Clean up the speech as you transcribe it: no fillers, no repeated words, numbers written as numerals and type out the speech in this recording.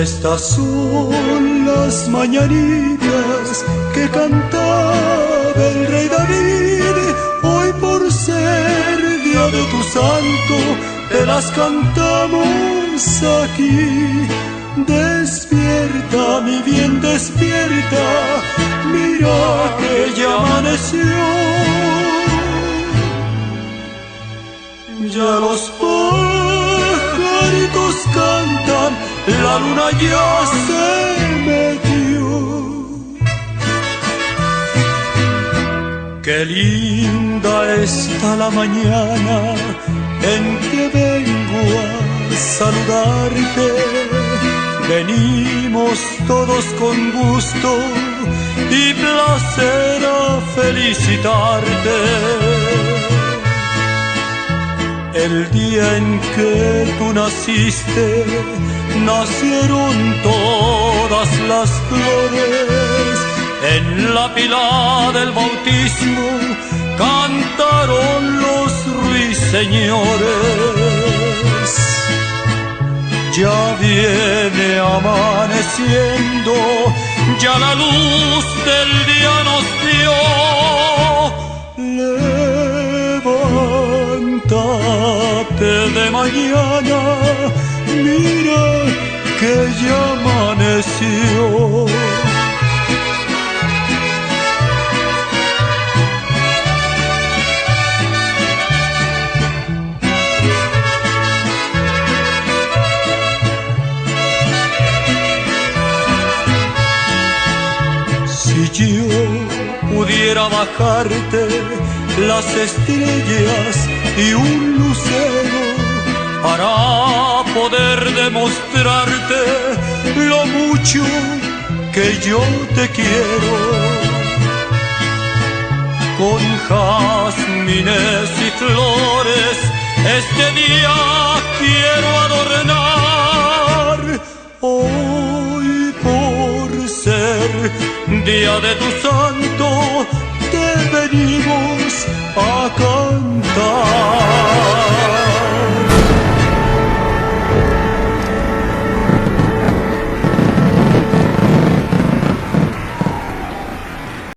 Estas son las mañanitas que cantaba el rey David. Hoy por ser día de tu santo, te las cantamos aquí. Despierta, mi bien, despierta, mira que ya amaneció. Ya los pajaritos cantan, la luna ya se metió. Qué linda está la mañana en que vengo a saludarte. Venimos todos con gusto y placer a felicitarte. El día en que tú naciste, nacieron todas las flores. En la pila del bautismo cantaron los ruiseñores. Ya viene amaneciendo, ya la luz del día nos dio. Levántate de mañana, mira que ya amaneció. Si yo pudiera bajarte las estrellas y un lucero para poder demostrarte lo mucho que yo te quiero, con jazmines y flores este día quiero adornar. Hoy por ser día de tu santo te venimos a cantar.